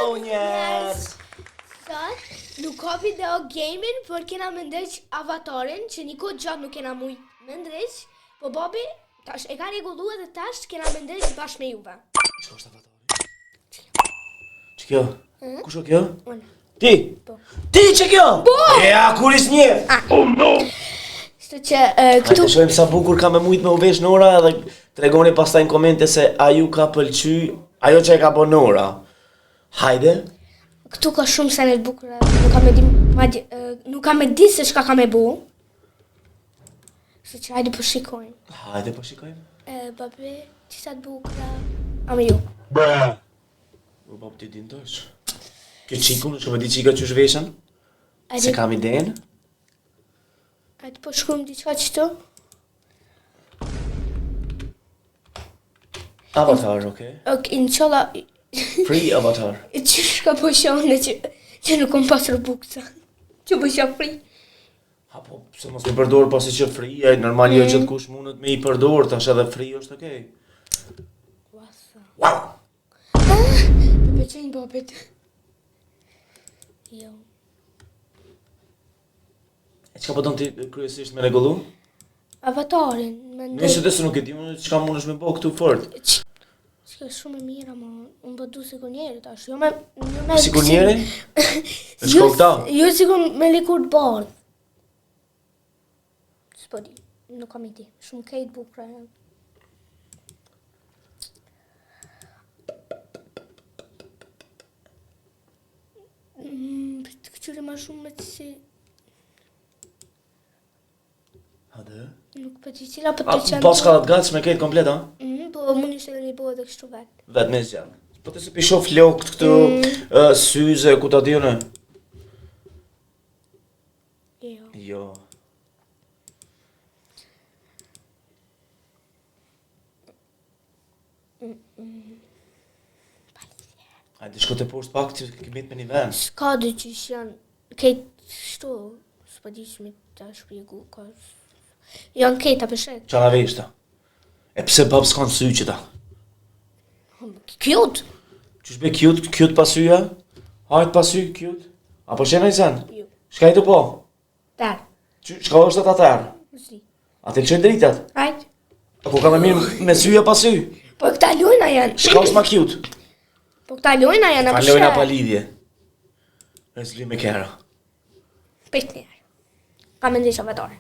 Hello njerëz. Sot nuk ka video gaming, por kena me ndreq avatarin që një kohë gjatë nuk kena mujt me ndreq, po babi tash e ka rregullu edhe tash kena me ndreq bashkë me juve. Ç'ka është avatari? Ç'kjo? Kush o kjo? Unë. Ti? Po. Ti që kjo? Ja, kur is një? Oh no! Kështu që këtu Hajde shohim sa bukur ka me mujt me u vesh Nora edhe tregoni pastaj në komente se a ju ka pëlqy ajo që e ka bën Nora. Hajde. këtu ka shumë sene të bukura, nuk kam e di nuk kam e di se çka kam e bu. Kështu që hajde po shikojmë. Hajde po shikojmë. Babi, çisa të bukura. Ama ju. O bab ti din dosh. Kjo çikun, çu vedi çika çu zhveshën? Se kam idenë. Hajde po shkruajmë diçka këtu. Avatar, okay? Ok, inshallah. Free avatar. Qysh ka po shone që nuk kom pasur buksa. Që po shak free. Ha po, pse mos me përdor pasi që free, e normal jo gjithë kush mundet me i përdor, tash edhe free është okay. Wow! Të pëlqejnë babet. Jo. E çka po don ti kryesisht me rregullu? Avatarin, Nëse të nuk e di unë çka mundesh me bë këtu fort. Çka shumë e mira, ma. Unë po du sikur njeri tash. Jo me Sikur njeri? Me shkon këta? Jo sikur me likur të bardh. S'po di, nuk kam ide. Shumë kejt bukra janë. Këtyre ma shumë me si... Hade? Nuk po di cila po të qenë... Pas ka të gatshme këtë komplet, ha? Po mund ishte edhe një bo edhe kështu vetë. Vetë me zgjan. Po të se pisho flokt këtu, syze, ku ta di unë? Jo. Jo. Hajde shko të poshtë pak që këmit me një vend. S'ka dy qysh janë kejt shtu, s'po di që mi ta shpjegu, ka... Janë kejt a pëshek. Qa na veshta? E pse bab s'kan sy që ta? Cute! Qysh be cute pa syja? Hajt pa sy, cute? Apo shena i sen? Jo. Shka i të po? Der. Shka është atë atër? Mësi. A të lëshojnë dritat? Hajt. Apo ka me mirë me syja pa sy? Po këta lojna janë. Shka është ma cute? Po këta lojna janë a Pa pëshek. lojna pa lidhje. Nësë li me kera. Pejt njerë. Ka me ndisha vetore.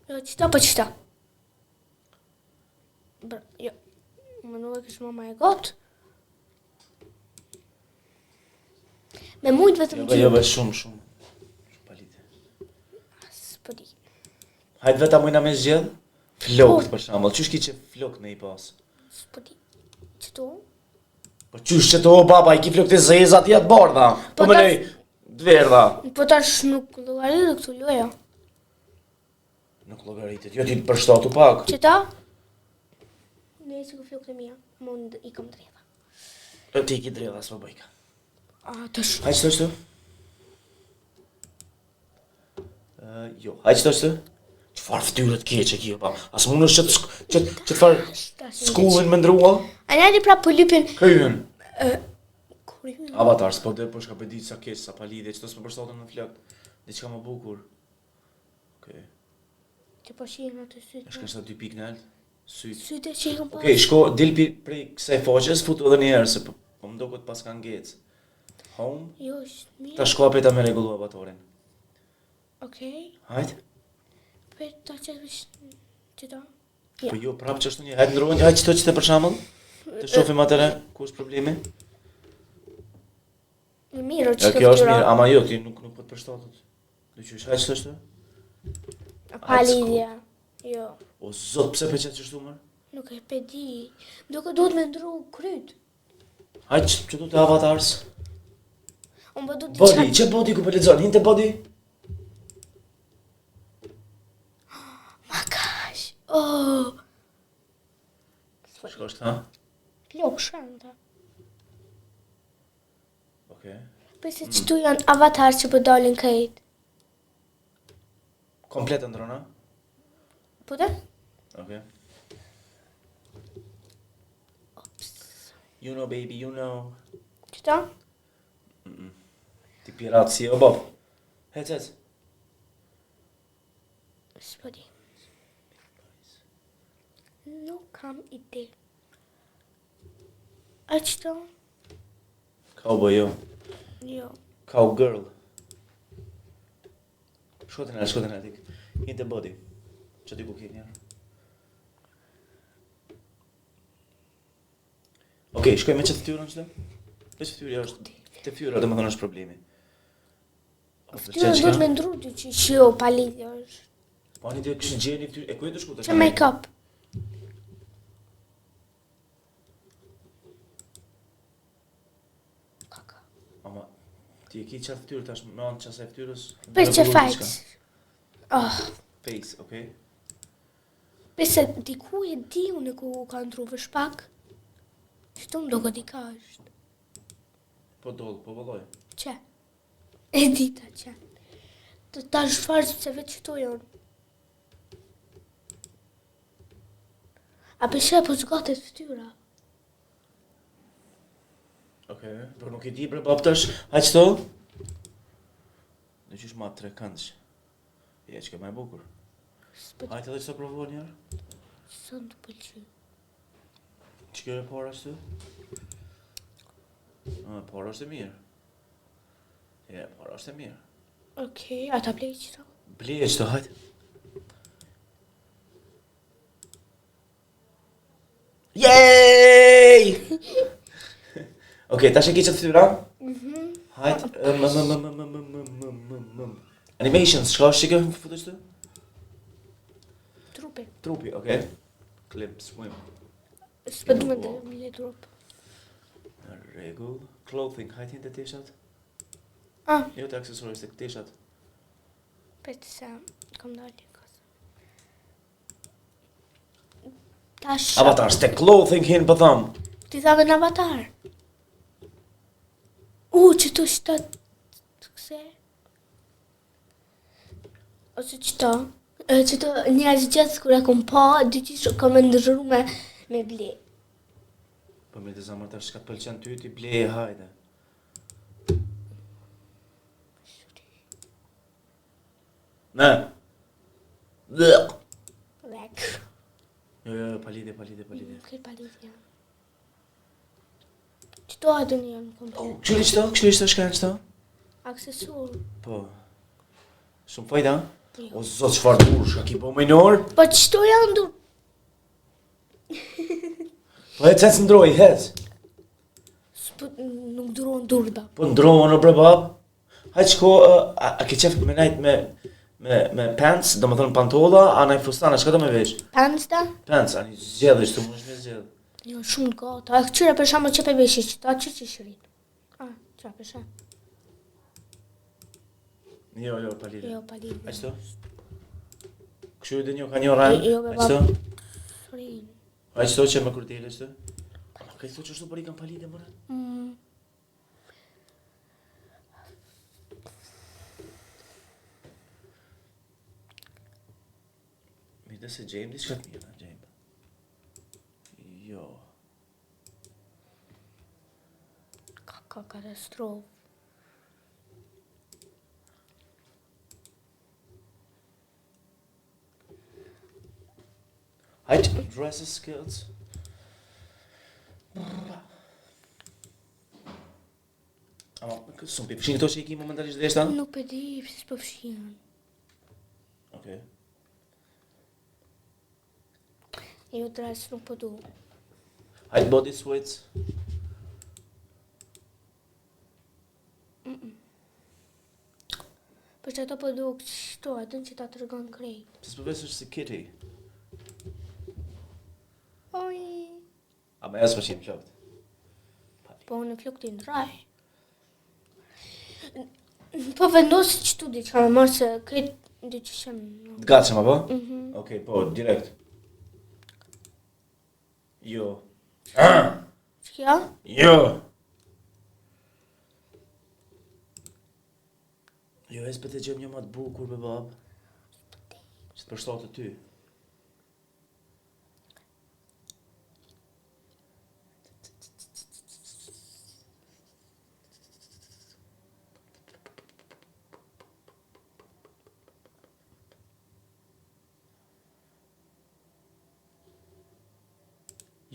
Jo, qëta po qëta? Jo. Më nuk e kështë mama e gotë. Me mujtë vetëm Jo, jo, shumë. Shumë pa lidhje. S'po di. Hajtë veta mujna me zgjedh? Flokt për shambull. Qysh ki që flokt me i pas? S'po di. Qëtu? Po qysh që të o baba, i ki flokt e zezat jetë bardha. Po më lej, dverdha. Po tash nuk llogaritet këtu loja. Nuk llogaritet, jo ti të përshtatu pak. Qëta? Ne si ku flokët e mia, mund I kam drejta. E ti ki dredha, s'po bëjka. Tash. Hajtë të shtu? Jo, hajtë të shtu? Qëfar ftyrët keqe kjo, pa? As mund është që të farë skullin me ndrua? A njëri pra po lypin... Kryën. Kur ju? Avatar, s'po dhe po shka përdit sa keq, sa pa lidhje, që të s'po përshtatën në flok. Diçka më bukur. Okej. Që po shihen atë sytë. E shka 2 pikë në altë? Sytë. Sytë që I kam pas. Okej, shko, dil prej kësaj faqes, futu edhe njerë, se po më do këtë pas ka ngec. Home, Jo, është mirë. ta shko apeta me regullu avatorin. Okej. Hajtë? Për ta qëta? Po jo, prapë që është një, hajtë ndrojnë, hajtë qëto që të për shambull? Të shofim atëre, ku është problemi? Mirë, Ja, kjo është mirë, ama jo, ti nuk po të përshtatët. Do që është, hajtë qëto është? Pa lidhja. Jo. O zot, pse për qëtë qështu mërë? Nuk e pe di. Duke duhet me ndru kryt. Hajtë qëto të avatars? Unë po du të Body, që body ku për lezon, hinte body? Makash. Oh. Shko është, ha? Lok shanta. Okej. Për se qëtu janë avatar që po dalin kajt. Komplet ndrona? Po dhe? Okej. You know baby, you know. Qëta? Ti pirat si o bab. Hec. S'po di. Nuk kam ide. A qëta? Cowboy jo. Jo. Cowgirl. Shkotën e tik. Hinte body. Që ty ku ke njerë? Okej, shkoj me qëtë ftyrën qëtë? Veç ftyrja është... Te fyra dhe më thënë është problemi. Ftyrën do të me ndru dy që shio palidhja është. Po një të kështë gjeni ftyrë... E ku e të shku të Që make-up. Kaka. Ama, ti e ki qatë ftyrë tash me anë qasë e ftyrës... Për që fajt. Oh. Face, okej? Pse diku e di unë ku ka ndru vëshpak. Qëtu më do këtë i ka është. Po dollë, po vëlloj. Që? E dita që. Të tash farë se vetë qëtu jonë. A përshë po zgatet ftyra. Okej, por nuk i di bre bab tash, haq to? Në qysh ma 3 këndsh. Je që ke ma e bukur. Hajtë edhe që të provo njerë? Së në të pëlqy. Që kjo e para është të? Para është e mirë. Para është e mirë. Okej, a ta blej qëta? Blej e qëto, hajtë. Jej! Okej, tash e ki qëtë ftyra? Hajtë. Animations, shka është që kjo futë qëtë? Trupi, okej. Clip, swim. S'po du me dhe me trup. Regull. Clothing, hajtë të tishat? Ah, Jo të aksesoris të tishat. petë se kom dalë një kasë. Tash... Avatar, s'te clothing hinë për thamë. Ti thave në avatar. Që të shtat... Të këse? Ose qëto? Qëto njerëz gjithë kur e kom pa, dy që kom e ndërru me ble. Po me të zamër tash shka të pëlqen ty, ti bleje hajde. Ne? Dhek. Lek. Jo, palidhe. Këtë palidhja. Qëto atë një janë komplet? Kështu ishte shka në qëto? Aksesor. Po. Shumë fajta? Jo. O zot, qëfar dur, shka ki po minor? Po qëto janë dur? Po e cecë ndroj, hec. Nuk duron durda. Po ndrojë në bre bab. Hajtë qko, a ke qef me najt me pants, do më thënë pantolla, a naj fustana, qka do me vesh? Pants da? Pants, a një zgjedhë, ishtu më është me zgjedhë. Jo, shumë gata. A këqyre për shamë që pe veshi që ta që shërin. Qa për shamë? Jo, palidhe. Jo, palidhe. A qëto? Këshu dhe një ka një rajnë? Jo, be A qëto? Shërin. A qëto që me kurdele qëto? Ka i thë që është për i kam palidhe, mëre? Mirë se Gjejmë, di shka të mirë, Gjejmë. Jo. Ka katastrofë. Hajtë, dresses skills. Ama, shumë pi fshin këto që i ki momentalisht dhe shta? Nuk e di, pëse s'po fshihen. Okej. Jo, dress nuk po du. Hajtë body sweats. Për që ato po du kështu, atën që ta të rëgon krejt. Pëse përves është si Kitty. Oj. Ama jasë përshin flokt. Po unë flok t'i ndraj. Po vendosi qëtu di që me marë se këtë di që shemë. T'gatshëm apo? Okej, po, direkt. Jo. Që kja? Jo. Jo, e s'pët e gjem një ma të bukur me bab. Që të përshtatë ty.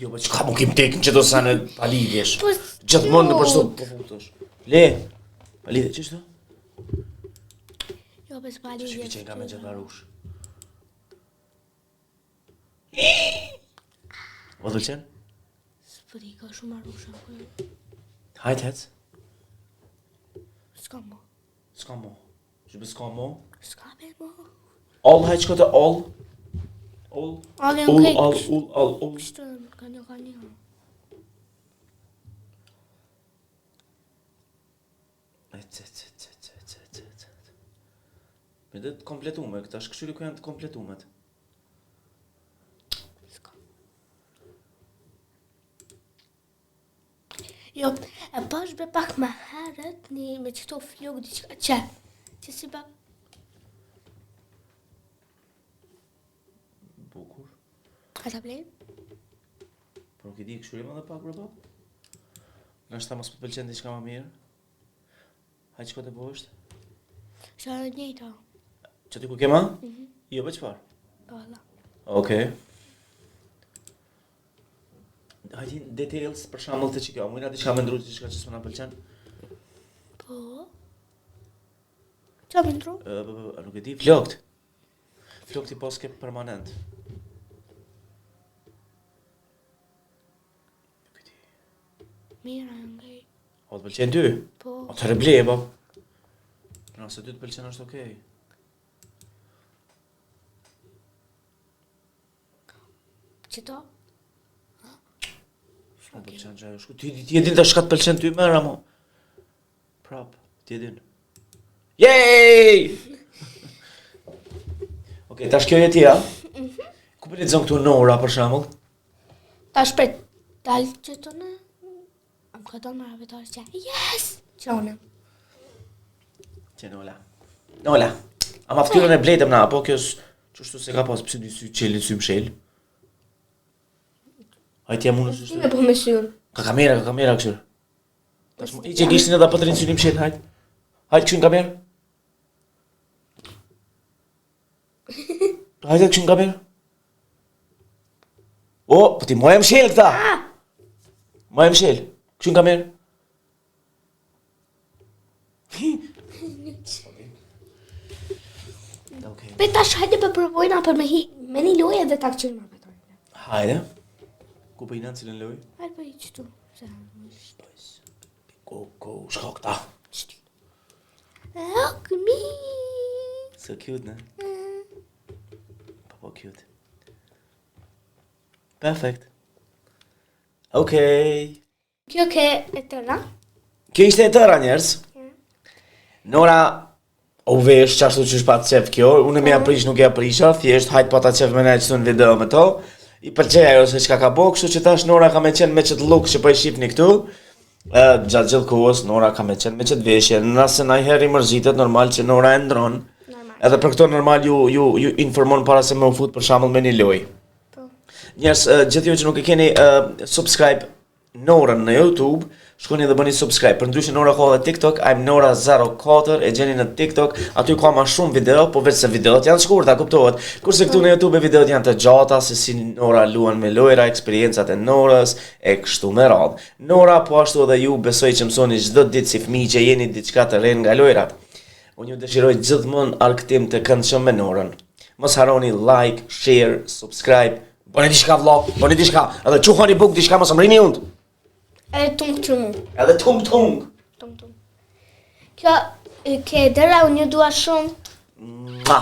Jo, po çka më kim tekën që do sanë palidhjesh. Po, Gjithmonë në përshtu po futesh. Le. Palidhje ç'është? Jo, po s'pali. Ç'është që nga me xhakarush. O të qenë? S'përi, ka shumë arusha. Hajt hec. S'ka mo. S'ka mo. Që be s'ka mo? S'ka be mo. All hajt shkote all. All. Ale All, në all, kejt. all. Kështë ka një. Me dhe të kompletume, këta shkëshyri ku janë të kompletumet. S'ka. Jo, e pash be pak më herët një me qëto flok diçka që si pak. Bukur. A ta blej? Por nuk I di këshyri më dhe pak bërë pak. Nga shta mos për të pëlqen diçka më mirë. Hajtë qëko të po është? Shë e njëjta. Që ty ku kema? Jo, për qëfar? Alla. Okej. Hajti details për shembull të që kjo, mujna diçka me ndru diçka që s'më na pëlqen. Po. Qa me ndru? Nuk e di, flokt. Flokt I poske permanent. Nuk e di. Mira, ngej. O të pëlqen ty? Po. O të reble, bab. Nëse ty të pëlqen është okej. Qëto? Më pëlqen që ajo shku. Ti e din të shka të pëlqen ty mëra, mo. Prap, ti e din. Jej! Okej, tash kjo jeti, ja? Ku për lexon këtu Nora, për shembull? Ta shpet. Dalë që të në... Am ka dalë mara vetarës që... Yes! Qone. Që Nola. Nola. Ama ftyrën e bletëm na, apo kjo çështu se ka pas pse dy sy qeli sy mshel. Hajtë jam unë Si me po me syrë. Ka kamera kështu. Tash I që gishtin edhe patrin synim mshel, hajtë. Hajtë kështu në kamerë. Hajtë kështu në kamerë. O, po ti moja mshel këta. Moja mshel. Kështu në kamerë. Okay. Pe tash hajde për provojna për me një lojë edhe ta këqyrë ma vetarën. Hajde. Ku për I në cilën loj? Hajde për I qëtu. Ku, shko këta. Look me. So cute, ne? Po cute. Perfect. Okej. Kjo ke e tëra? Kjo ishte e tëra njerës. Nora u vesh qashtu që shpat qef kjo. Unë me aprish nuk e aprisha. Thjesht hajt pa ta qef me ne qëtu në video me to. I pëlqej ajo se çka ka bo, kështu që tash Nora ka me qenë me qëtë look që po I shifni këtu. Gjatë gjithë kohës Nora ka me qenë me qëtë veshje. Nëse najher I mërzitet, normal që Nora e ndron. Edhe për këto normal ju informon para se me u fut për shembull me një lojë. Po. Njerëz, gjithë ju që nuk e keni subscribe Norën në YouTube, shkoni dhe bëni subscribe. Për ndryshe Nora ka edhe TikTok, I'm Nora04, e gjeni në TikTok, aty ka ma shumë video, po veç se videot janë shkurta, kuptohet. Kurse këtu në YouTube videot janë të gjata, se si Nora luan me lojra, eksperiencat e Norës, e kështu me radhë. Nora, po ashtu edhe ju besoj që mësoni çdo ditë si fëmijë që jeni diçka të re nga lojrat. Unë ju dëshiroj gjithmonë argëtim të këndshëm me Norën. Mos harroni like, share, subscribe. Bëni diçka vlog, bëni diçka, edhe quhani buk diçka mos më rini und. Edhe tung që mu. Edhe tung. Tung. Kjo, ke dëra unë ju dua shumë. Mua.